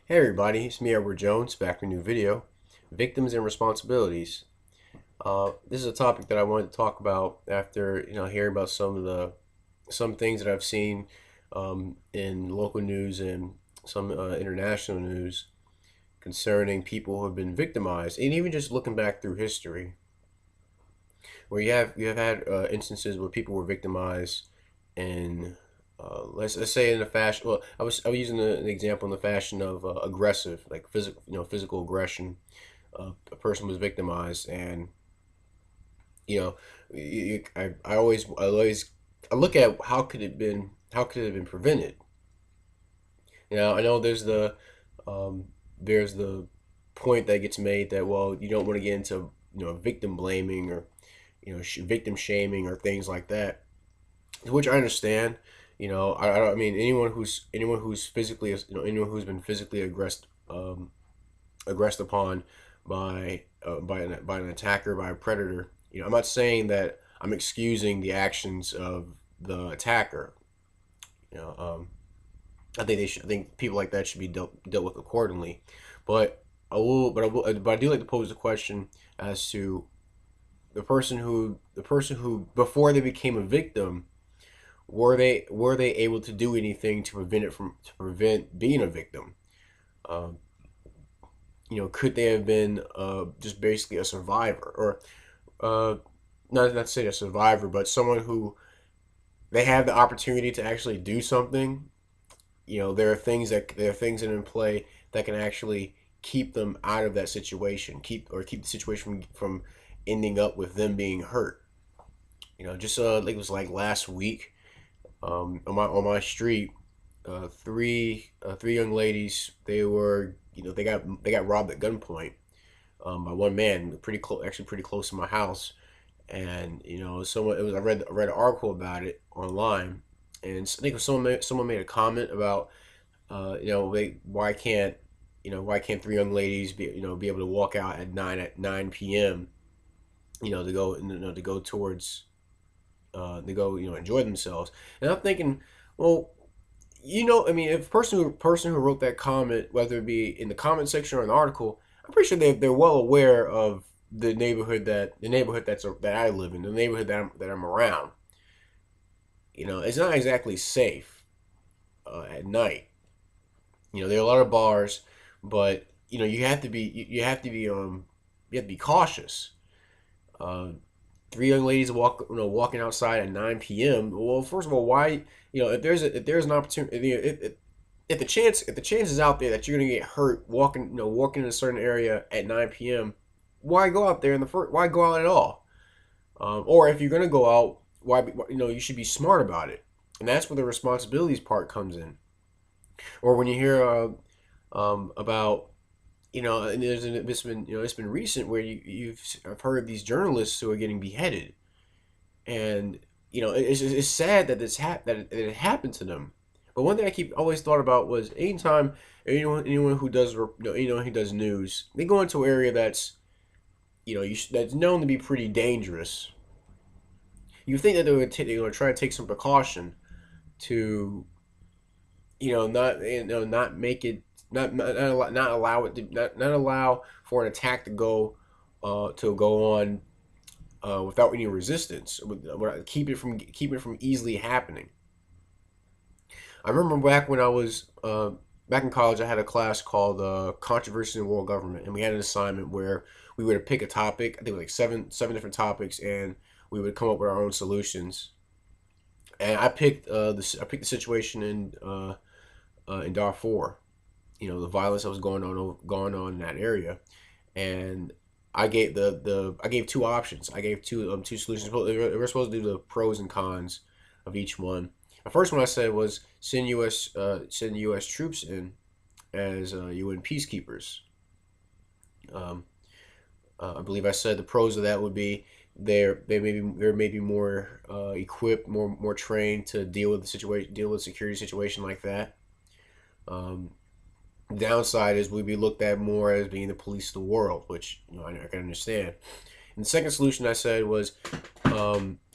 Hey everybody, it's me Edward Jones back with a new video, Victims and Responsibilities. This is a topic that I wanted to talk about after hearing about some things that I've seen in local news and some international news concerning people who have been victimized, and even just looking back through history, where you have had instances where people were victimized in let's say in the fashion. Well, I was using an example in the fashion of aggressive, like physical aggression. A person was victimized, and you know, I look at how could it have been prevented. I know um, there's the point that gets made that, well, you don't want to get into victim blaming or victim shaming or things like that, which I understand. I mean, anyone who's physically, anyone who's been physically aggressed upon by an attacker, by a predator. I'm not saying that I'm excusing the actions of the attacker. You know, um, I think people like that should be dealt with accordingly. But but I do like to pose the question as to the person who before they became a victim, were they able to do anything to prevent being a victim? Um, could they have been just basically a survivor, or not to say a survivor, but someone who they have the opportunity to actually do something? There are things in play that can actually keep them out of that situation, keep the situation from ending up with them being hurt. Just like it was like last week, on my street, three young ladies, they got robbed at gunpoint by one man, pretty close, actually pretty close to my house. And someone it was I read an article about it online, and I think someone made a comment about why can't three young ladies be able to walk out at 9 p.m. To go towards to go enjoy themselves. And I'm thinking, well, I mean, if person who wrote that comment, whether it be in the comment section or an article, I'm pretty sure they're well aware of that I live in, the neighborhood that I'm around. It's not exactly safe at night. There are a lot of bars, but you have to be cautious. Uh, Three young ladies walking outside at 9 p.m. Well, first of all, why if there's an opportunity, if the chance is out there that you're gonna get hurt walking in a certain area at 9 p.m., why go out there in the first? Why go out at all? Or if you're gonna go out, you should be smart about it, and that's where the responsibilities part comes in. Or when you hear about and it's been recent where I've heard these journalists who are getting beheaded, and it's sad that that it happened to them. But one thing I keep always thought about was anytime anyone who does anyone who does news, they go into an area that's that's known to be pretty dangerous. You think that they're going to try to take some precaution to not make it not allow it to not allow for an attack to go on without any resistance, keep it from easily happening. I remember back when I was back in college, I had a class called Controversy in World Government, and we had an assignment where we would pick a topic. I think it was like seven different topics, and we would come up with our own solutions. And I picked the situation in Darfur. The violence that was going on in that area, and I gave two options. I gave two solutions. We were supposed to do the pros and cons of each one. The first one I said was send U.S. troops in as UN peacekeepers. Um, I believe I said the pros of that would be they may be more equipped, more trained to deal with security situation like that. Um, Downside is we'd be looked at more as being the police of the world, which I can understand. And the second solution I said was,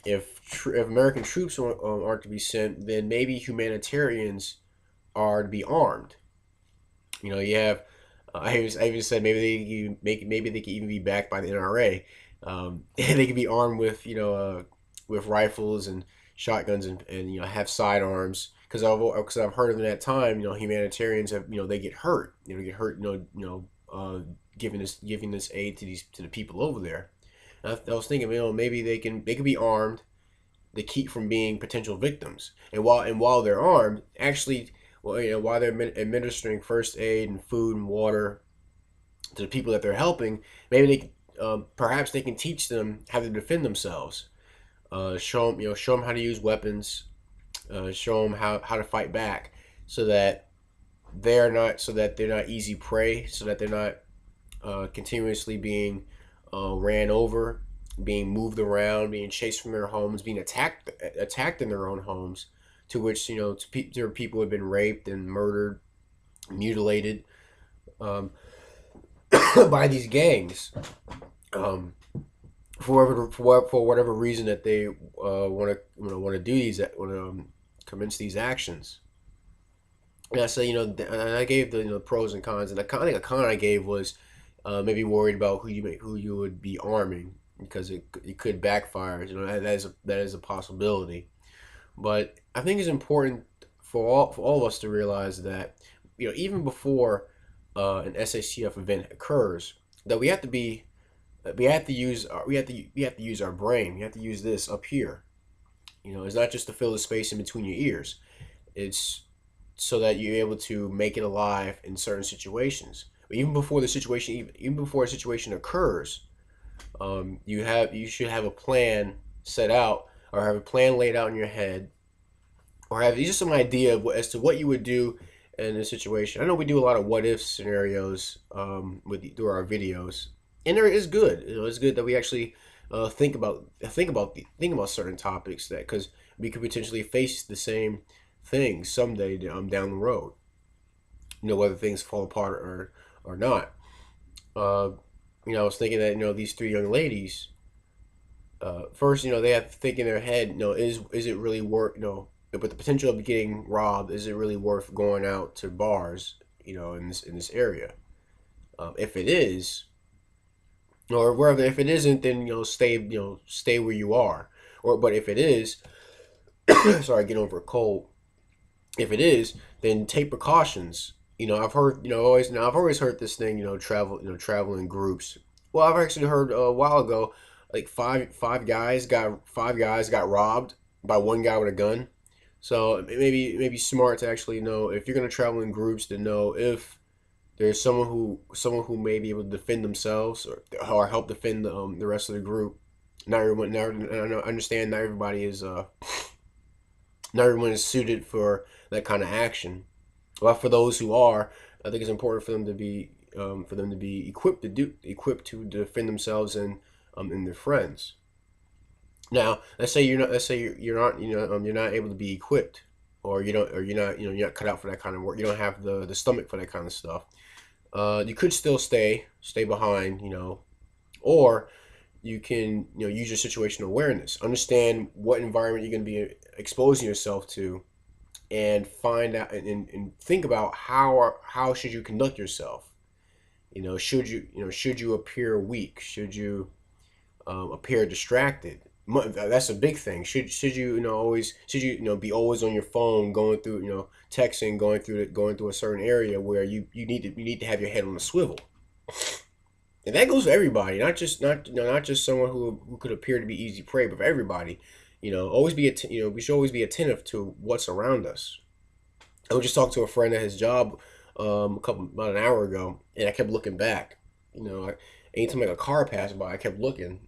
if American troops aren't to be sent, then maybe humanitarians are to be armed. You have I even said maybe maybe they could even be backed by the NRA. They could be armed with with rifles and shotguns and have sidearms because I've heard of in that time humanitarians have they get hurt get hurt giving this aid to the people over there. I was thinking maybe they could be armed to keep from being potential victims. And while they're armed, actually, well, while they're administering first aid and food and water to the people that they're helping, maybe perhaps they can teach them how to defend themselves. Show them how to use weapons. Show them how to fight back, so that they're not easy prey, so that they're not continuously being ran over, being moved around, being chased from their homes, being attacked in their own homes, to which there are people who have been raped and murdered, mutilated um, by these gangs for whatever reason that they want to do these want to commence these actions. And I say and I gave the pros and cons, and I think a con I gave was maybe worried about who you would be arming, because it could backfire. That is a possibility. But I think it's important for all of us to realize that even before an SACF event occurs, that we have to use our brain. We have to use this up here. It's not just to fill the space in between your ears. It's so that you're able to make it alive in certain situations. But even before a situation occurs, you should have a plan set out, or have a plan laid out in your head, or have just some idea as to what you would do in a situation. I know we do a lot of what if scenarios through our videos, and there is good. It's good that we actually think about certain topics, that because we could potentially face the same things someday down the road. Whether things fall apart or not. Uh, I was thinking that these three young ladies. First, they have to think in their head. Is it really worth? With the potential of getting robbed, is it really worth going out to bars? In this area. If it is, or wherever. If it isn't, then stay where you are. But if it is, sorry, get over a cold. If it is, then take precautions. I've heard, I've always heard this thing, travel in groups. Well, I've actually heard a while ago, like five guys got robbed by one guy with a gun. So maybe smart to actually know, if you're gonna travel in groups, to know if there's someone who may be able to defend themselves, or help defend the rest of the group. Not everyone, not, I understand not everyone is suited for that kind of action. But for those who are, I think it's important for them to be equipped to defend themselves and their friends. Now, let's say you're not you're not able to be equipped, or you're not cut out for that kind of work. You don't have the stomach for that kind of stuff. You could still stay behind, or you can use your situational awareness, understand what environment you're going to be exposing yourself to, and find out and think about how should you conduct yourself. Should you appear weak? Should you appear distracted? That's a big thing. Should you always should you be always on your phone, going through texting, going through a certain area where you need to have your head on a swivel. And that goes for everybody, not just someone who could appear to be easy prey, but for everybody. Always we should always be attentive to what's around us. I was just talking to a friend at his job about an hour ago, and I kept looking back. Anytime like a car passed by, I kept looking.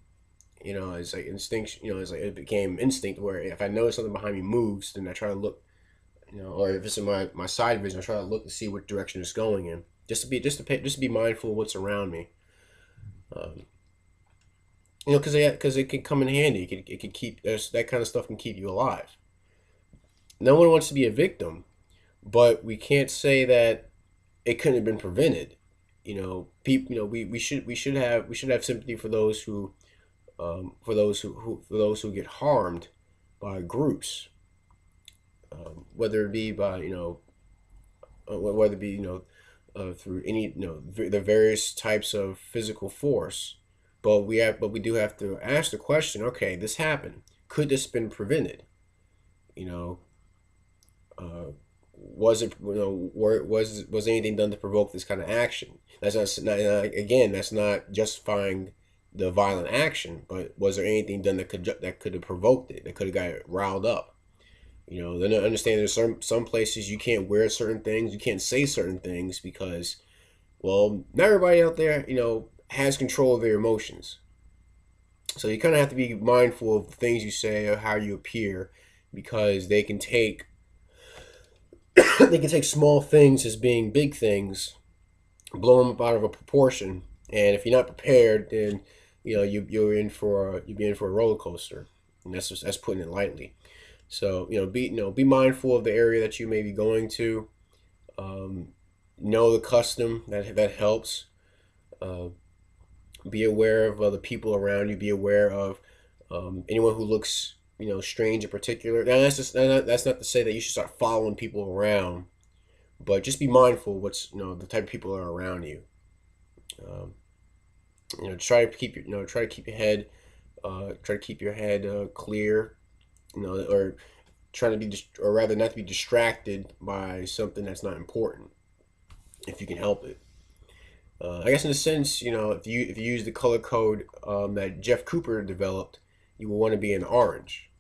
It's like instinct. It's like it became instinct, where if I notice something behind me moves, then I try to look. Or if it's in my side vision, I try to look to see what direction it's going in, just to be mindful of what's around me. Um, because it can come in handy. It can keep that kind of stuff can keep you alive. No one wants to be a victim, but we can't say that it couldn't have been prevented. People. We should have sympathy for those for those who get harmed by groups, whether it be by whether it be through any the various types of physical force. But we do have to ask the question: okay, this happened. Could this have been prevented? You know, uh, was it was anything done to provoke this kind of action? Again, that's not justifying the violent action, but was there anything done that could have provoked it, that could have got it riled up? Then understand there's some places you can't wear certain things, you can't say certain things because, well, not everybody out there, has control of their emotions. So you kind of have to be mindful of the things you say or how you appear, because they can take small things as being big things, blow them up out of a proportion, and if you're not prepared, then you'll be in for a roller coaster, and that's putting it lightly. So be mindful of the area that you may be going to. Um, know the custom that helps. Uh, be aware of other people around you. Be aware of anyone who looks strange in particular. Now that's not to say that you should start following people around, but just be mindful what's the type of people are around you. Um, try to keep your head clear. Or trying to be or rather not to be distracted by something that's not important if you can help it. I guess in a sense, if you use the color code that Jeff Cooper developed, you will want to be in orange.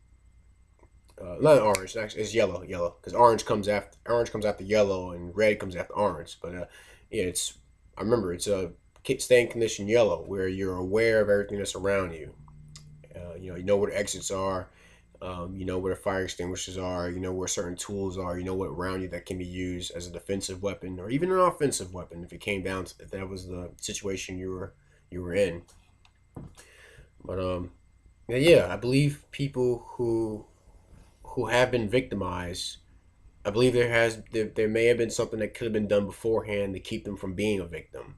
Not orange, actually, it's yellow, because orange comes after yellow, and red comes after orange. But yeah, I remember it's a staying condition yellow, where you're aware of everything that's around you. You know where the exits are. You know where the fire extinguishers are. You know where certain tools are. You know what around you that can be used as a defensive weapon or even an offensive weapon if it came down to if that was the situation you were in. But yeah, I believe people who have been victimized. I believe there may have been something that could have been done beforehand to keep them from being a victim.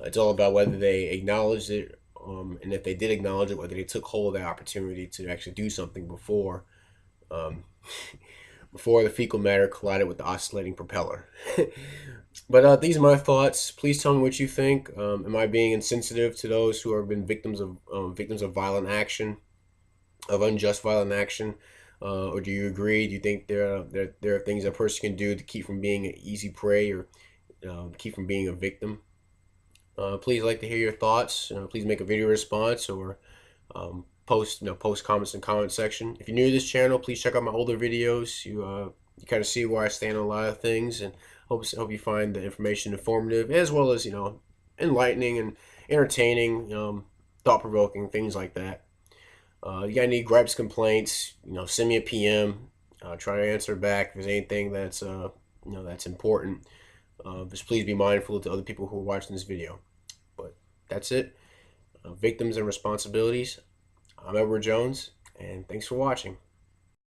It's all about whether they acknowledged it, and if they did acknowledge it, whether they took hold of that opportunity to actually do something um, before the fecal matter collided with the oscillating propeller. But these are my thoughts. Please tell me what you think. Am I being insensitive to those who have been victims of violent action, of unjust violent action? Or do you agree? Do you think there are things a person can do to keep from being an easy prey, or keep from being a victim? Please like to hear your thoughts. Please make a video response, or post comments in the comment section. If you're new to this channel, please check out my older videos. You kind of see where I stand on a lot of things, and hope you find the information informative as well as enlightening and entertaining, thought provoking, things like that. You got any gripes, complaints? Send me a PM. Try to answer back if there's anything that's important. Just please be mindful to other people who are watching this video. But that's it. Victims and responsibilities. I'm Edward Jones, and thanks for watching.